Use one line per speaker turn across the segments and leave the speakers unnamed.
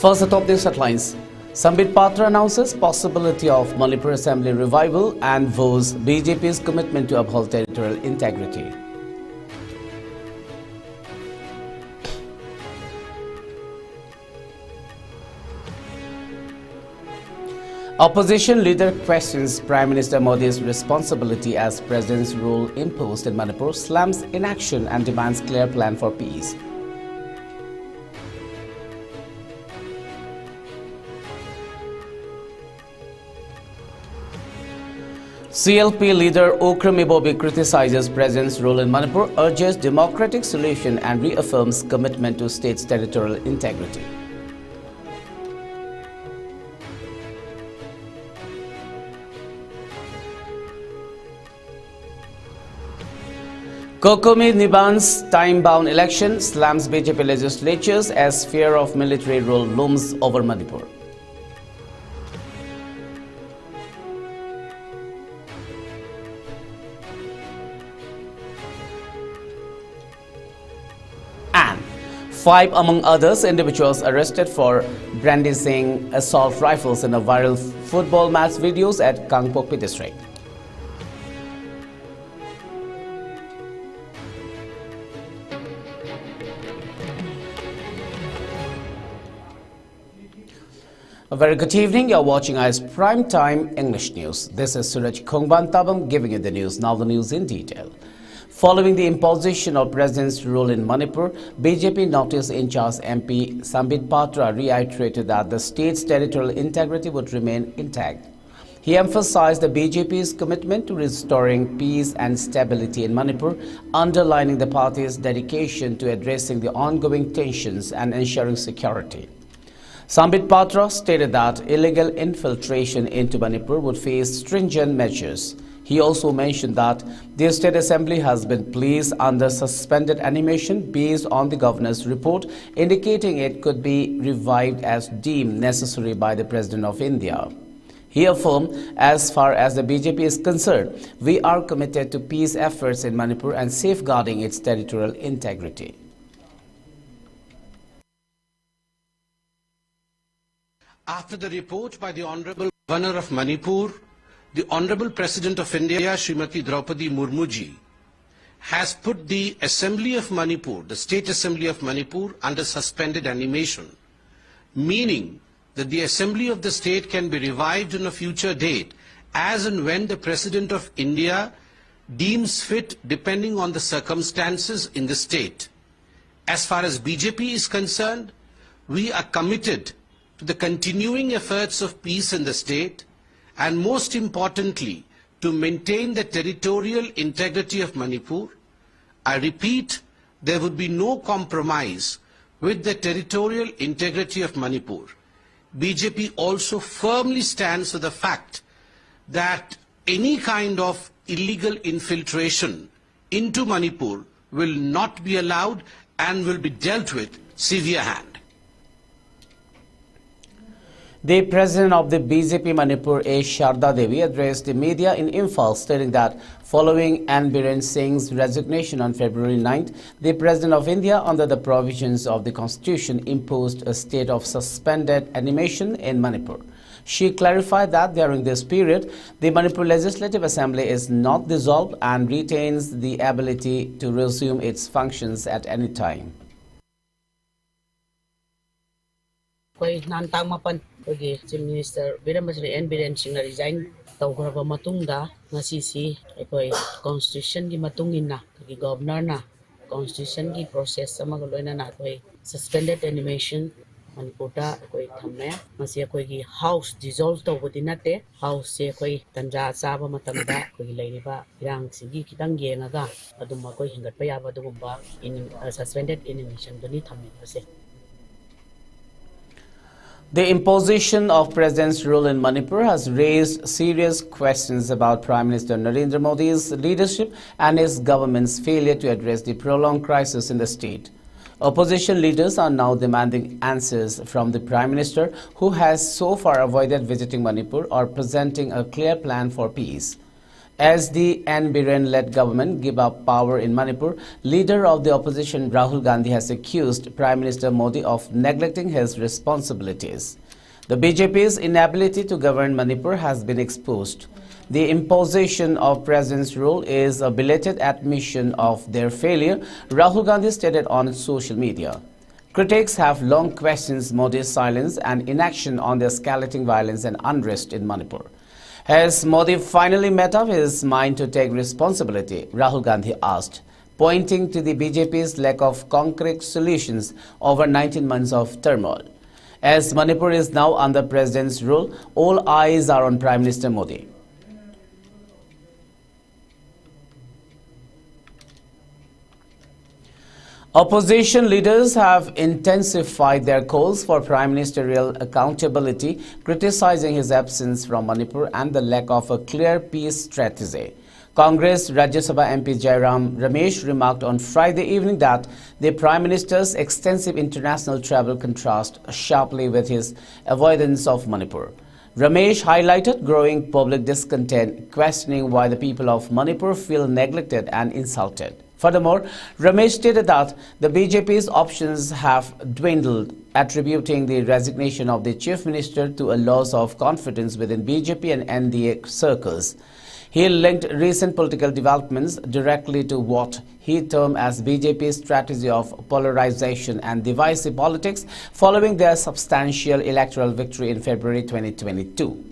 First, the top news headlines. Sambit Patra announces possibility of Manipur Assembly revival and vows BJP's commitment to uphold territorial integrity. Opposition leader questions Prime Minister Modi's responsibility as President's rule imposed in Manipur, slams inaction and demands clear plan for peace. CLP leader Okram Ibobi criticizes President's role in Manipur, urges democratic solution and reaffirms commitment to state's territorial integrity. Kokomi Niban's time-bound election slams BJP legislatures as fear of military rule looms over Manipur. And 5 among others individuals arrested for brandishing assault rifles in a viral football match videos at Kangpokpi district. A very good evening. You're watching IS Prime Time English News. This is Suraj Khongban Tabam giving you the news. Now the news in detail. Following the imposition of President's rule in Manipur, BJP North-East in-charge MP Sambit Patra reiterated that the state's territorial integrity would remain intact. He emphasized the BJP's commitment to restoring peace and stability in Manipur, underlining the party's dedication to addressing the ongoing tensions and ensuring security. Sambit Patra stated that illegal infiltration into Manipur would face stringent measures. He also mentioned that the State Assembly has been placed under suspended animation based on the Governor's report, indicating it could be revived as deemed necessary by the President of India. He affirmed, as far as the BJP is concerned, we are committed to peace efforts in Manipur and safeguarding its territorial integrity.
After the report by the Honorable Governor of Manipur, the Honorable President of India, Srimati Draupadi Murmuji, has put the Assembly of Manipur, the State Assembly of Manipur, under suspended animation, meaning that the Assembly of the state can be revived on a future date as and when the President of India deems fit depending on the circumstances in the state. As far as BJP is concerned, we are committed to the continuing efforts of peace in the state and most importantly to maintain the territorial integrity of Manipur. I repeat, there would be no compromise with the territorial integrity of Manipur. BJP also firmly stands for the fact that any kind of illegal infiltration into Manipur will not be allowed and will be dealt with severe hand.
The president of the BJP Manipur, A. Sharda Devi, addressed the media in Imphal, stating that following N. Biren Singh's resignation on February 9th, the President of India, under the provisions of the Constitution, imposed a state of suspended animation in Manipur. She clarified that during this period, the Manipur Legislative Assembly is not dissolved and retains the ability to resume its functions at any time.
Chief Minister N. Biren Singh resign tawgraba matungda ngasisi ekoi constitution gi matungina ki governor na constitution gi process ama loina na koi suspended animation Manipur da koi thamne masi koi gi house dissolve tawbudi nate house se koi tanja chaba matamda koi leiriba irang sigi kitang yengaga aduma koi hingat pa yaba dugumba in suspended animation duni thamne ase.
The imposition of President's rule in Manipur has raised serious questions about Prime Minister Narendra Modi's leadership and his government's failure to address the prolonged crisis in the state. Opposition leaders are now demanding answers from the Prime Minister, who has so far avoided visiting Manipur or presenting a clear plan for peace. As the N. Biren-led government give up power in Manipur, leader of the opposition Rahul Gandhi has accused Prime Minister Modi of neglecting his responsibilities. The BJP's inability to govern Manipur has been exposed. The imposition of president's rule is a belated admission of their failure, Rahul Gandhi stated on social media. Critics have long questioned Modi's silence and inaction on the escalating violence and unrest in Manipur. Has Modi finally made up his mind to take responsibility? Rahul Gandhi asked, pointing to the BJP's lack of concrete solutions over 19 months of turmoil. As Manipur is now under president's rule, all eyes are on Prime Minister Modi. Opposition leaders have intensified their calls for prime ministerial accountability, criticizing his absence from Manipur and the lack of a clear peace strategy. Congress Rajya Sabha MP Jairam Ramesh remarked on Friday evening that the Prime Minister's extensive international travel contrasts sharply with his avoidance of Manipur. Ramesh highlighted growing public discontent, questioning why the people of Manipur feel neglected and insulted. Furthermore, Ramesh stated that the BJP's options have dwindled, attributing the resignation of the chief minister to a loss of confidence within BJP and NDA circles. He linked recent political developments directly to what he termed as BJP's strategy of polarization and divisive politics following their substantial electoral victory in February 2022.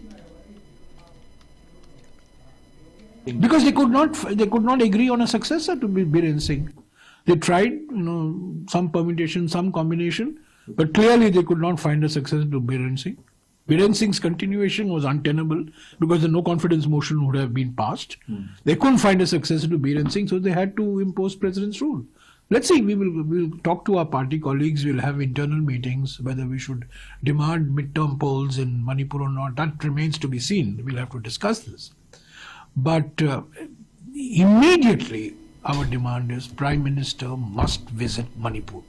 Because they could not agree on a successor to Biren Singh. They tried, some permutation, some combination, but clearly they could not find a successor to Biren Singh. Biren Singh's continuation was untenable because the no confidence motion would have been passed. They couldn't find a successor to Biren Singh, so they had to impose president's rule. Let's see, we'll talk to our party colleagues, we'll have internal meetings, whether we should demand midterm polls in Manipur or not, that remains to be seen. We'll have to discuss this. But immediately our demand is Prime Minister must visit Manipur.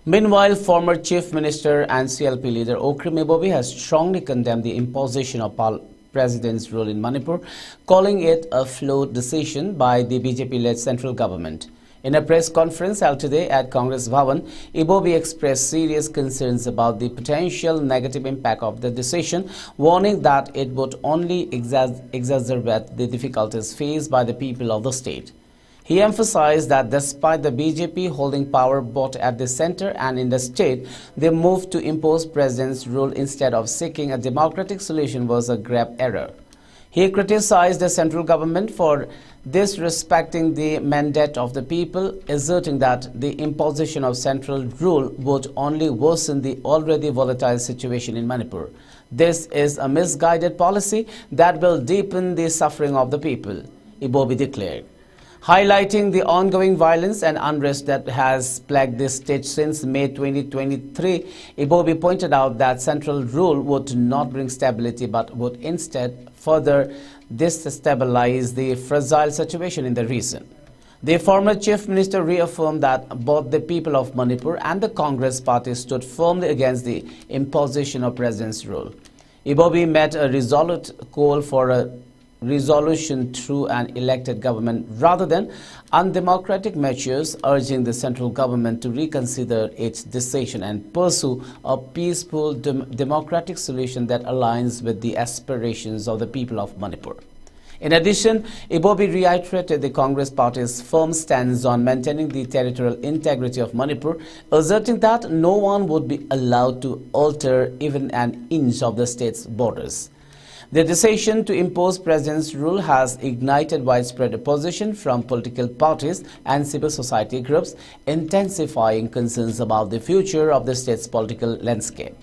Meanwhile, former Chief Minister and CLP leader Okrim Ibobi has strongly condemned the imposition of President's rule in Manipur, calling it a flawed decision by the BJP-led central government. In a press conference held today at Congress Bhavan, Ibobi expressed serious concerns about the potential negative impact of the decision, warning that it would only exacerbate the difficulties faced by the people of the state. He emphasized that despite the BJP holding power both at the center and in the state, their move to impose president's rule instead of seeking a democratic solution was a grave error. He criticized the central government for disrespecting the mandate of the people, asserting that the imposition of central rule would only worsen the already volatile situation in Manipur. This is a misguided policy that will deepen the suffering of the people, Ibobi declared. Highlighting the ongoing violence and unrest that has plagued this state since May 2023, Ibobi pointed out that central rule would not bring stability but would instead further destabilize the fragile situation in the region. The former chief minister reaffirmed that both the people of Manipur and the Congress party stood firmly against the imposition of president's rule. Ibobi made a resolute call for a resolution through an elected government rather than undemocratic measures, urging the central government to reconsider its decision and pursue a peaceful democratic solution that aligns with the aspirations of the people of Manipur. In addition, Ibobi reiterated the Congress party's firm stance on maintaining the territorial integrity of Manipur, asserting that no one would be allowed to alter even an inch of the state's borders. The decision to impose president's rule has ignited widespread opposition from political parties and civil society groups, intensifying concerns about the future of the state's political landscape.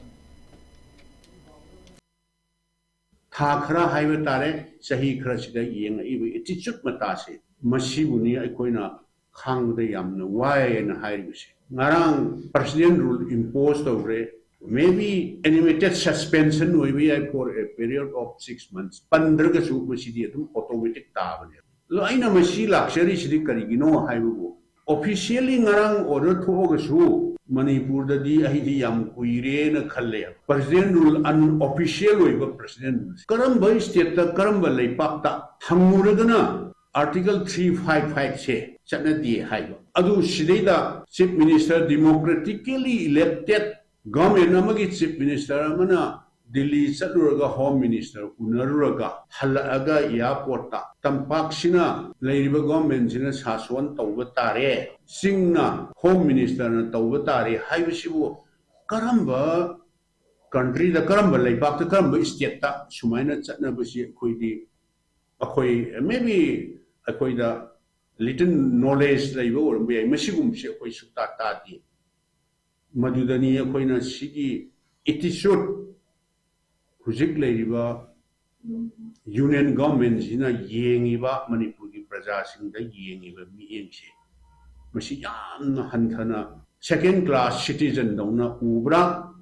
Thakra highway tare sahi khara sida yeng ibi attitude matase masibuni aikoina khang de yamna why na hairuse ngarang president rule imposed over maybe animated suspension will be for a period of 6 months. Pandraga su masidi atum automatic tabane. Lo aina masi luxury sidi karigino haibu. Officially ngarang order thoga su Manipur da di ahidi yam kuire na khalle president rule unofficial oiba president karamba state ta karamba leipak ta hanguragana article 355 se chatna di haiba adu sideida chief minister democratically elected government amagi chief minister amana Delhi Satluraga Home Minister Unaruraga Halaga Airport Tampak Sina Labour Government Sina Saswan Taubatare Singna Home Minister na Taubatare Haibisibu Karamba country the Karamba Laipak the Karamba state Sumaina Chatnabusi Kuidi Akoi maybe Akoida little knowledge labor and we Messibum Shekoi Sutati Madudani Akoina Sigi it is should Hujik Ladiba Union Government Zina Yengiba Manipuri Prajasin the Yengiba Mienche. Masiyan Hantana second class citizen Dona Ubra.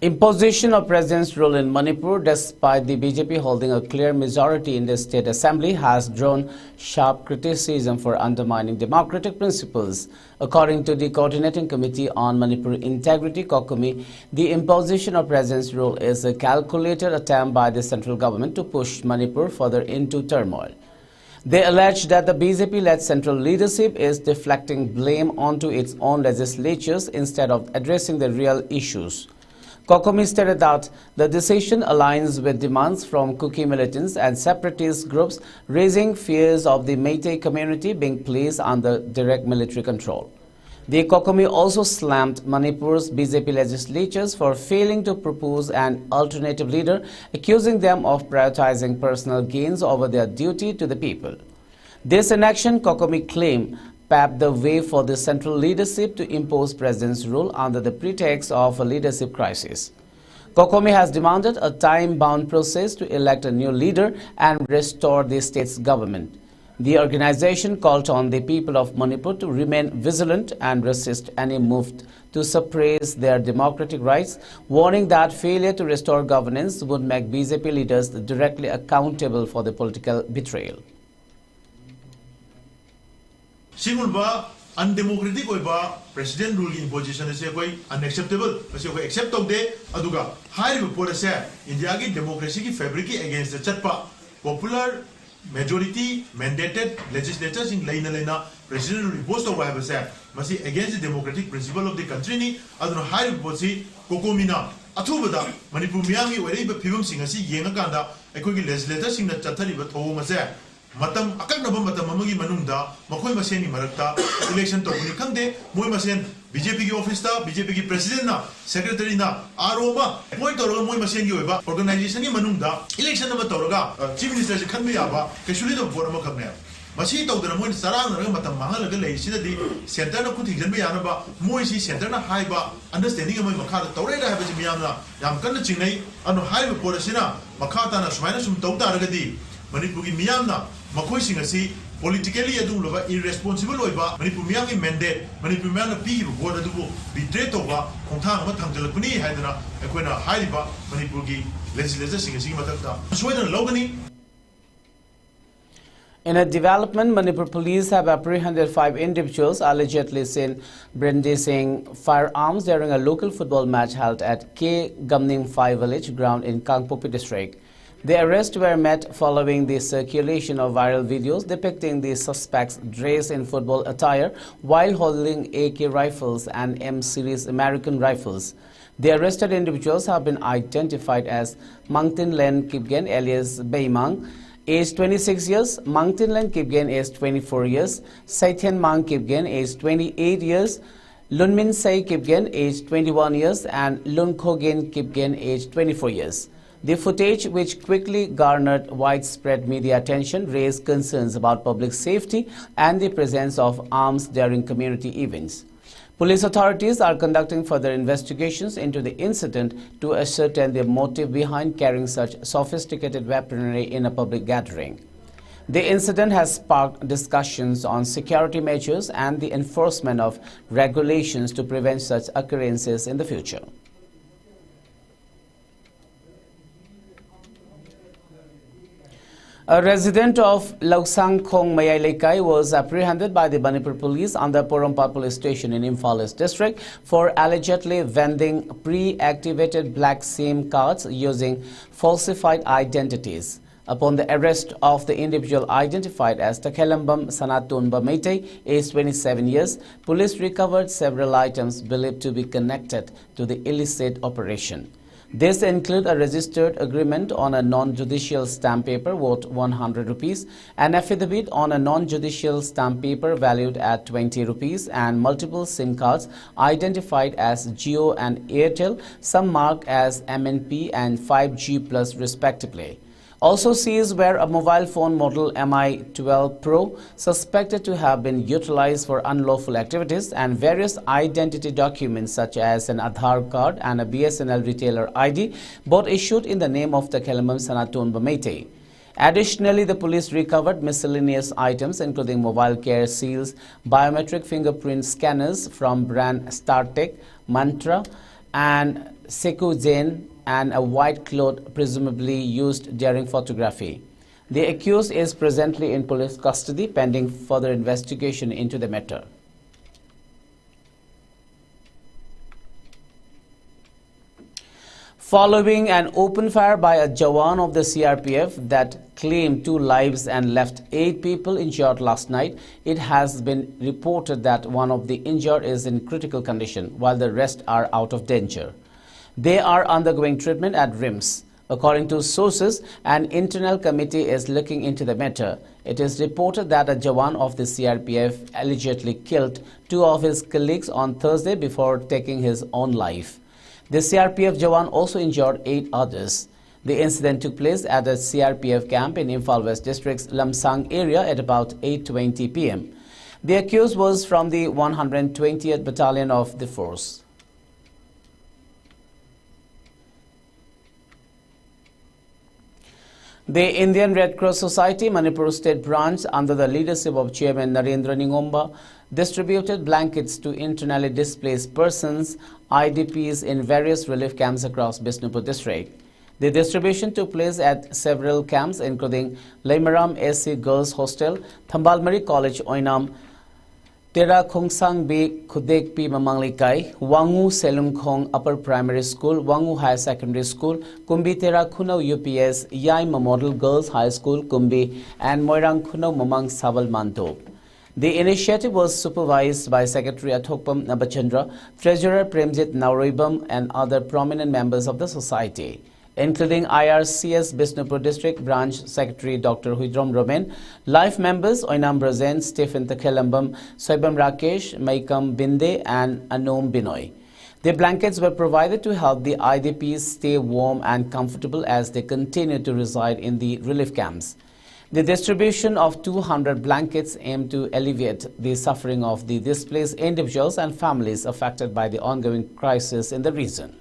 Imposition of President's rule in Manipur, despite the BJP holding a clear majority in the State Assembly, has drawn sharp criticism for undermining democratic principles. According to the Coordinating Committee on Manipur Integrity, COCOMI, the imposition of President's rule is a calculated attempt by the central government to push Manipur further into turmoil. They allege that the BJP-led central leadership is deflecting blame onto its own legislatures instead of addressing the real issues. COCOMI stated that the decision aligns with demands from Kuki militants and separatist groups, raising fears of the Meitei community being placed under direct military control. The COCOMI also slammed Manipur's BJP legislatures for failing to propose an alternative leader, accusing them of prioritizing personal gains over their duty to the people. This inaction, COCOMI claimed, paved the way for the central leadership to impose president's rule under the pretext of a leadership crisis. COCOMI has demanded a time-bound process to elect a new leader and restore the state's government. The organization called on the people of Manipur to remain vigilant and resist any move to suppress their democratic rights, warning that failure to restore governance would make BJP leaders directly accountable for the political betrayal.
Sigulba undemocratic oiba president rule imposition is unacceptable. Accept of the aduga high report say India democracy fabric against the chatpa popular majority mandated legislatures in Laina president rule imposed over have said must against the democratic principle of the country ni aduna high report si kokomina athubada manipur miyangi wariba phibam singasi yengakanda ekoi legislators sing na chathari ba thong ase Matam akaknaba matam amagi manungda makhoi maseni marakta election to ni khande moi masen BJP ki office ta BJP ki president na secretary na aroma point toroga moi masen gi oiba organization ni manungda election na toroga chief minister se khanbe yaba kesuli do bor ma khamne masi tawdana moi sarang na matam mahal ga lei sidadi center na kuthi janbe yana ba moi si center na haiba understanding moi makha tawre da haba ji miyamna yam kan chingai anu haiba porasina makha ta na sumaina sum tawta ragadi Manipur ki miyamna Makoi singasi politically adum loba irresponsible oiba Manipur miyangi mandate Manipur miyangna pi board adubu betray toba khongthang ama thamjalakuni haidana ekoina haiba Manipur ki legislature singasi matakta soidana logani.
In a development, Manipur police have apprehended 5 individuals allegedly seen brandishing firearms during a local football match held at K. Gamning 5 village ground in Kangpopi district. The arrests were met following the circulation of viral videos depicting the suspects dressed in football attire while holding AK rifles and M-series American rifles. The arrested individuals have been identified as Mangtin Len Kipgen alias Beimang, aged 26 years, Mangtin Len Kipgen aged 24 years, Saithen Mang Kipgen aged 28 years, Lunmin Say Kipgen aged 21 years and Lun Khogen Kipgen aged 24 years. The footage, which quickly garnered widespread media attention, raised concerns about public safety and the presence of arms during community events. Police authorities are conducting further investigations into the incident to ascertain the motive behind carrying such sophisticated weaponry in a public gathering. The incident has sparked discussions on security measures and the enforcement of regulations to prevent such occurrences in the future. A resident of Lauksang Khong Mayai was apprehended by the Manipur police under Porompat police station in Imphal East district for allegedly vending pre-activated black SIM cards using falsified identities. Upon the arrest of the individual identified as Takhelambam Sanatunba Meitei, aged 27 years, police recovered several items believed to be connected to the illicit operation. These include a registered agreement on a non-judicial stamp paper worth 100 rupees, an affidavit on a non-judicial stamp paper valued at 20 rupees, and multiple SIM cards identified as Jio and Airtel, some marked as MNP and 5G Plus respectively. Also seized were a mobile phone model Mi-12 Pro suspected to have been utilized for unlawful activities, and various identity documents such as an Aadhaar card and a BSNL retailer ID, both issued in the name of the Takhelambam Sanatunba Meitei. Additionally, the police recovered miscellaneous items including mobile care seals, biometric fingerprint scanners from brand StarTech, Mantra and Seku Jain, and a white cloth presumably used during photography. The accused is presently in police custody pending further investigation into the matter. Following an open fire by a Jawan of the CRPF that claimed 2 lives and left 8 people injured last night, it has been reported that one of the injured is in critical condition while the rest are out of danger. They are undergoing treatment at RIMS. According to sources, an internal committee is looking into the matter. It is reported that a Jawan of the CRPF allegedly killed 2 of his colleagues on Thursday before taking his own life. The CRPF Jawan also injured 8 others. The incident took place at a CRPF camp in Imphal West District's Lamsang area at about 8:20 p.m. The accused was from the 120th Battalion of the force. The Indian Red Cross Society Manipur State Branch, under the leadership of Chairman Narendra Ningomba, distributed blankets to internally displaced persons, IDPs, in various relief camps across Bishnupur district. The distribution took place at several camps including Laimaram AC Girls Hostel, Thambalmari College Oinam, Tera Khongsang B Khudek P Mamanglikai, Wangu Selungkhong Upper Primary School, Wangu High Secondary School, Kumbi Tera Khunau UPS, Yaima Model Girls High School, Kumbi, and Moirang Khunau Mamang Sabal Manto. The initiative was supervised by Secretary Athokpam Nabachandra, Treasurer Premjit Nauribam, and other prominent members of the society, including IRCS Bishnupur District Branch Secretary Dr. Huidrom Romen, Life members Oinam Brazen, Stephen Takhelambam, Soibam Rakesh, Maikam Binde, and Anom Binoy. The blankets were provided to help the IDPs stay warm and comfortable as they continue to reside in the relief camps. The distribution of 200 blankets aimed to alleviate the suffering of the displaced individuals and families affected by the ongoing crisis in the region.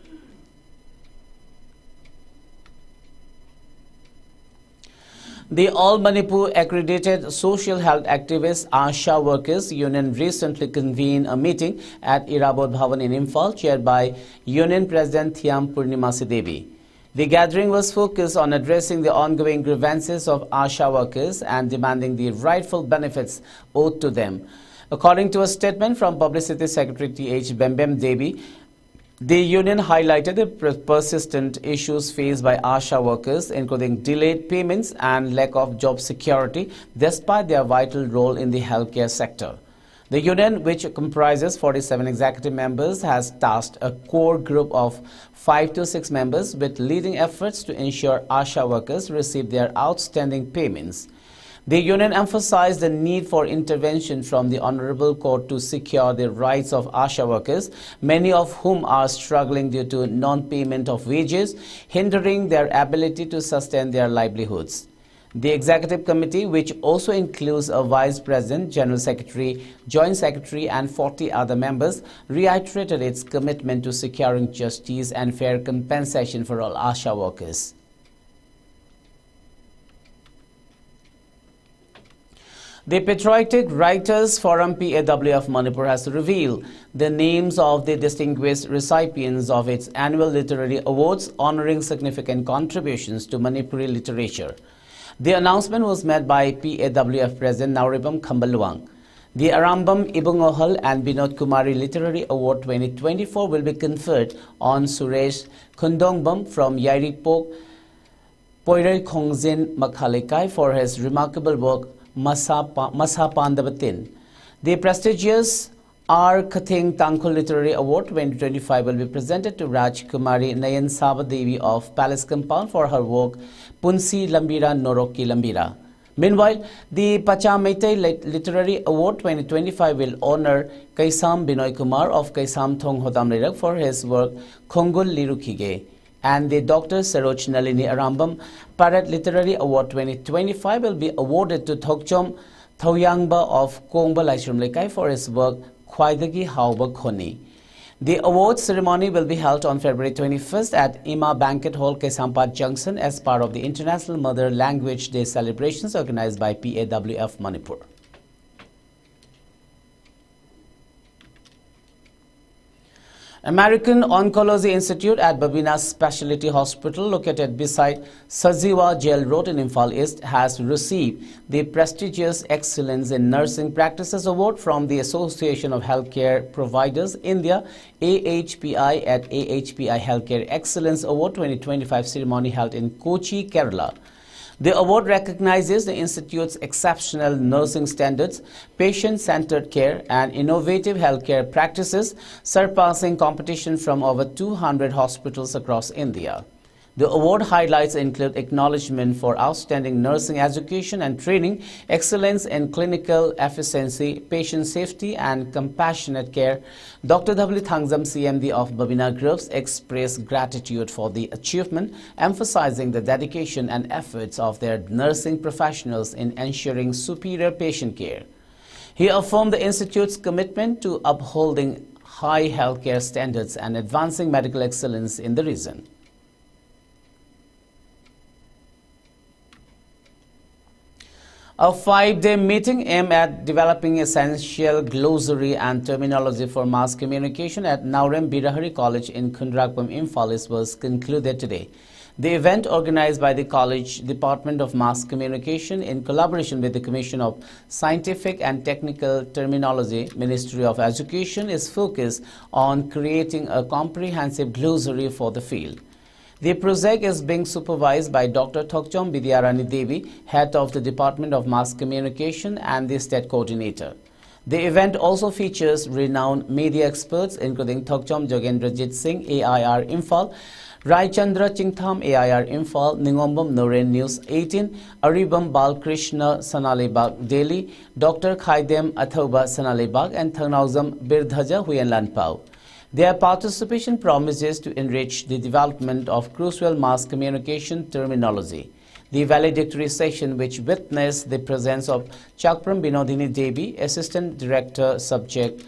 The All Manipur Accredited Social Health Activists ASHA Workers Union recently convened a meeting at Irabod Bhavan in Imphal, chaired by Union President Thiam Purnimasi Devi. The gathering was focused on addressing the ongoing grievances of ASHA workers and demanding the rightful benefits owed to them. According to a statement from Publicity Secretary T.H. Bembem Devi, the union highlighted the persistent issues faced by ASHA workers, including delayed payments and lack of job security, despite their vital role in the healthcare sector. The union, which comprises 47 executive members, has tasked a core group of 5 to 6 members with leading efforts to ensure ASHA workers receive their outstanding payments. The union emphasized the need for intervention from the Honorable Court to secure the rights of ASHA workers, many of whom are struggling due to non-payment of wages, hindering their ability to sustain their livelihoods. The Executive Committee, which also includes a Vice President, General Secretary, Joint Secretary and 40 other members, reiterated its commitment to securing justice and fair compensation for all ASHA workers. The Patriotic Writers Forum PAW of Manipur has revealed the names of the distinguished recipients of its annual literary awards honoring significant contributions to Manipuri literature. The announcement was made by PAWF President Nauribam Khambaluang. The Arambam Ibungohal and Binod Kumari Literary Award 2024 will be conferred on Suresh Kundongbam from Yairipok Poirai Khongzin Makhalekai for his remarkable work Masa Pandabatin. The prestigious R. Kathing Tangkhul Literary Award 2025 will be presented to Raj Kumari Nayan Saba Devi of Palace Compound for her work Punsi Lambira Noroki Lambira. Meanwhile, the Pacham Meitei Literary Award 2025 will honor Kaisam Binoy Kumar of Kaisam Thong Hodam Lirak for his work Khongul Lirukige. And the Dr. Saroj Nalini Arambam Parrot Literary Award 2025 will be awarded to Thokchom Thoyangba of Kongba Laishram Lekai for his work Khwaidagi Hauba Khoni. The award ceremony will be held on February 21st at Ima Banquet Hall, Kesampat Junction as part of the International Mother Language Day celebrations organized by PAWF Manipur. American Oncology Institute at Babina Specialty Hospital, located beside Sajiwa Jail Road in Imphal East, has received the prestigious Excellence in Nursing Practices Award from the Association of Healthcare Providers India, AHPI, at AHPI Healthcare Excellence Award 2025 ceremony held in Kochi, Kerala. The award recognizes the Institute's exceptional nursing standards, patient-centered care, and innovative healthcare practices, surpassing competition from over 200 hospitals across India. The award highlights include acknowledgement for outstanding nursing education and training, excellence in clinical efficiency, patient safety, and compassionate care. Dr. W. Thangzam, CMD of Babina Groups, expressed gratitude for the achievement, emphasizing the dedication and efforts of their nursing professionals in ensuring superior patient care. He affirmed the Institute's commitment to upholding high healthcare standards and advancing medical excellence in the region. A 5-day meeting aimed at developing essential glossary and terminology for mass communication at Naurem Birahari College in Khundrakpam, Imphal East was concluded today. The event, organized by the College Department of Mass Communication in collaboration with the Commission of Scientific and Technical Terminology, Ministry of Education, is focused on creating a comprehensive glossary for the field. The project is being supervised by Dr. Thokchom Bidyarani Devi, head of the Department of Mass Communication and the state coordinator. The event also features renowned media experts including Thokchom Jogendrajit Singh, AIR Imphal, Raichandra Chingtham, AIR Imphal, Ningombam Noren News 18, Aribam Balkrishna Sanalebag Delhi, Dr. Khaidem Athoba Sanalebag, and Thanauzam Birdhaja Huyen Lanpao. Their participation promises to enrich the development of crucial mass communication terminology. The valedictory session, which witnessed the presence of Chakram Binodini Devi, Assistant Director, Subject,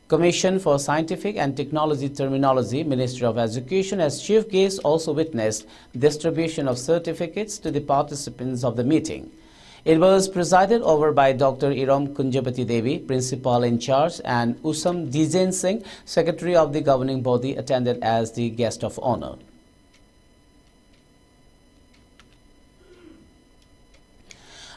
Commission for Scientific and Technology Terminology, Ministry of Education, as chief guest, also witnessed distribution of certificates to the participants of the meeting. It was presided over by Dr. Iram Kunjapati Devi, Principal in Charge, and Usam Dijen Singh, Secretary of the Governing Body, attended as the guest of honor.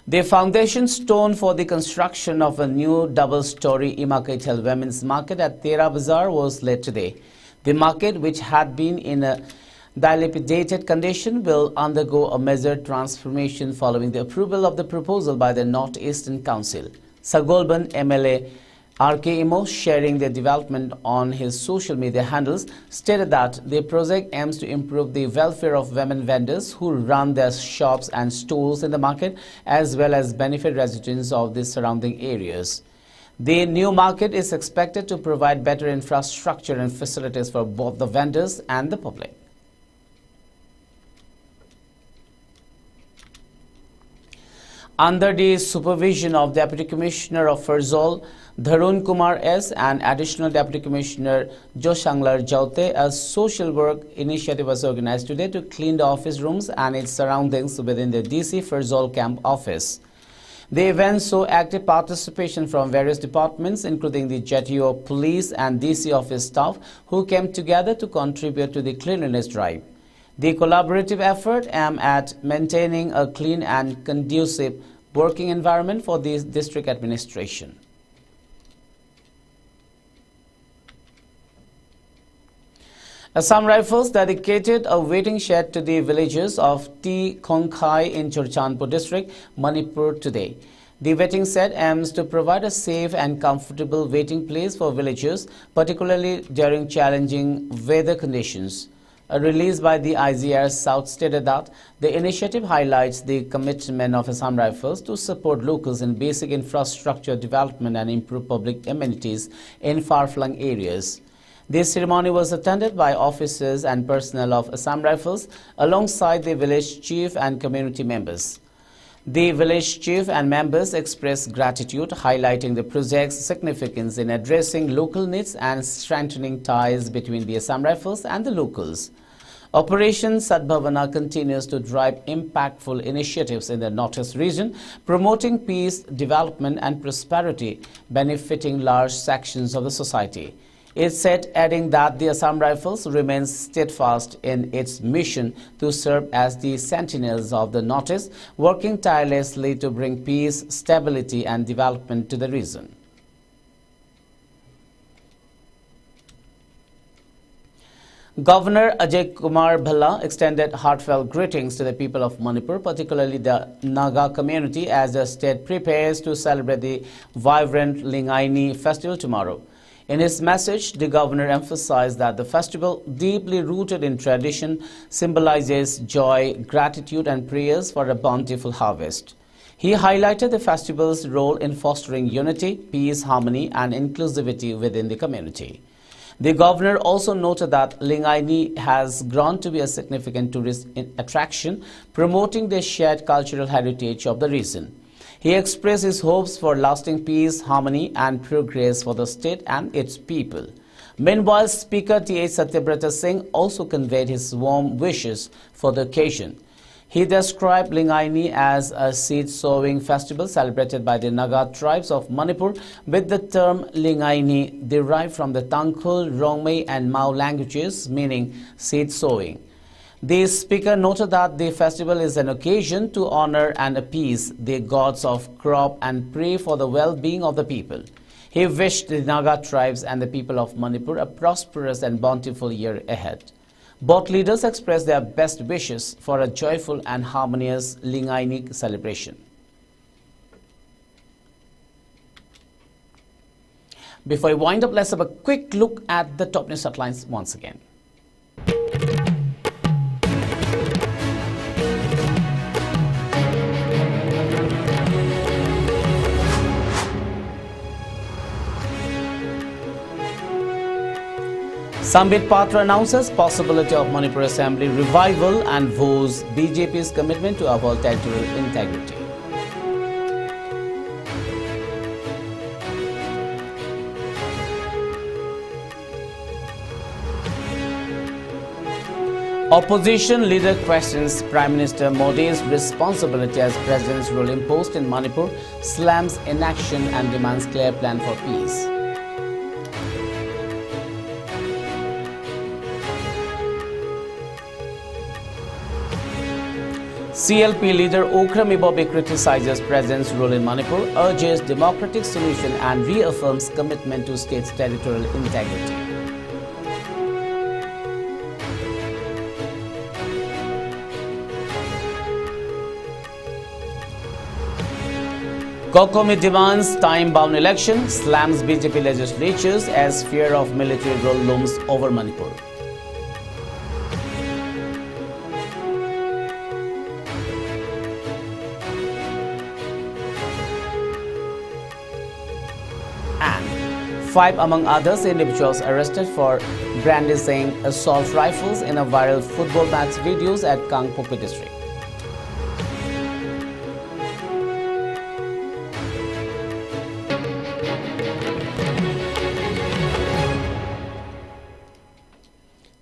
The foundation stone for the construction of a new double-story Imakaitel Women's Market at Tera Bazaar was laid today. The market, which had been in a dilapidated condition, will undergo a major transformation following the approval of the proposal by the North Eastern Council. Sagolban MLA R.K. Imo, sharing the development on his social media handles, stated that the project aims to improve the welfare of women vendors who run their shops and stores in the market, as well as benefit residents of the surrounding areas. The new market is expected to provide better infrastructure and facilities for both the vendors and the public. Under the supervision of Deputy Commissioner of Farzol, Dharun Kumar S. and Additional Deputy Commissioner Joshanglar Jaute, a social work initiative was organized today to clean the office rooms and its surroundings within the DC Farzol camp office. The event saw active participation from various departments, including the JTO police and DC office staff, who came together to contribute to the cleanliness drive. The collaborative effort aimed at maintaining a clean and conducive working environment for the district administration. Assam Rifles dedicated a waiting shed to the villagers of T. Khongkhai in Churchandpur district, Manipur today. The waiting shed aims to provide a safe and comfortable waiting place for villagers, particularly during challenging weather conditions. A release by the IGR South stated that the initiative highlights the commitment of Assam Rifles to support locals in basic infrastructure development and improve public amenities in far-flung areas. This ceremony was attended by officers and personnel of Assam Rifles alongside the village chief and community members. The village chief and members expressed gratitude, highlighting the project's significance in addressing local needs and strengthening ties between the Assam Rifles and the locals. Operation Sadbhavana continues to drive impactful initiatives in the Northeast region, promoting peace, development and prosperity, benefiting large sections of the society. It said, adding that the Assam Rifles remains steadfast in its mission to serve as the sentinels of the Northeast, working tirelessly to bring peace, stability and development to the region. Governor Ajay Kumar Bhalla extended heartfelt greetings to the people of Manipur, particularly the Naga community, as the state prepares to celebrate the vibrant Lingaini festival tomorrow. In his message, the governor emphasized that the festival, deeply rooted in tradition, symbolizes joy, gratitude and prayers for a bountiful harvest. He highlighted the festival's role in fostering unity, peace, harmony and inclusivity within the community. The governor also noted that Lingaini has grown to be a significant tourist attraction, promoting the shared cultural heritage of the region. He expressed his hopes for lasting peace, harmony and progress for the state and its people. Meanwhile, Speaker T.H. Satyabrata Singh also conveyed his warm wishes for the occasion. He described Lingaini as a seed-sowing festival celebrated by the Naga tribes of Manipur, with the term Lingaini derived from the Tangkhul, Rongmei and Mao languages, meaning seed-sowing. The speaker noted that the festival is an occasion to honor and appease the gods of crop and pray for the well-being of the people. He wished the Naga tribes and the people of Manipur a prosperous and bountiful year ahead. Both leaders expressed their best wishes for a joyful and harmonious Lingaini celebration. Before we wind up, let's have a quick look at the top news headlines once again. Sambit Patra announces possibility of Manipur Assembly revival and vows BJP's commitment to uphold territorial integrity. Opposition leader questions Prime Minister Modi's responsibility as President's role imposed in Manipur, slams inaction and demands clear plan for peace. CLP leader Okram Ibobi criticizes President's role in Manipur, urges democratic solution and reaffirms commitment to state's territorial integrity. Kokomi demands time-bound election, slams BJP legislatures as fear of military rule looms over Manipur. And 5 among others individuals arrested for brandishing assault rifles in a viral football match videos at Kangpokpi district.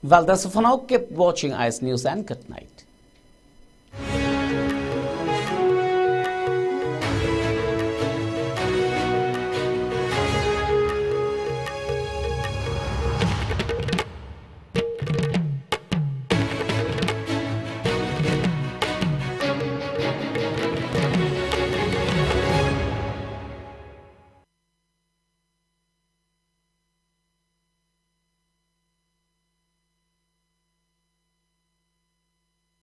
Well, that's it for now. Keep watching IS News and good night.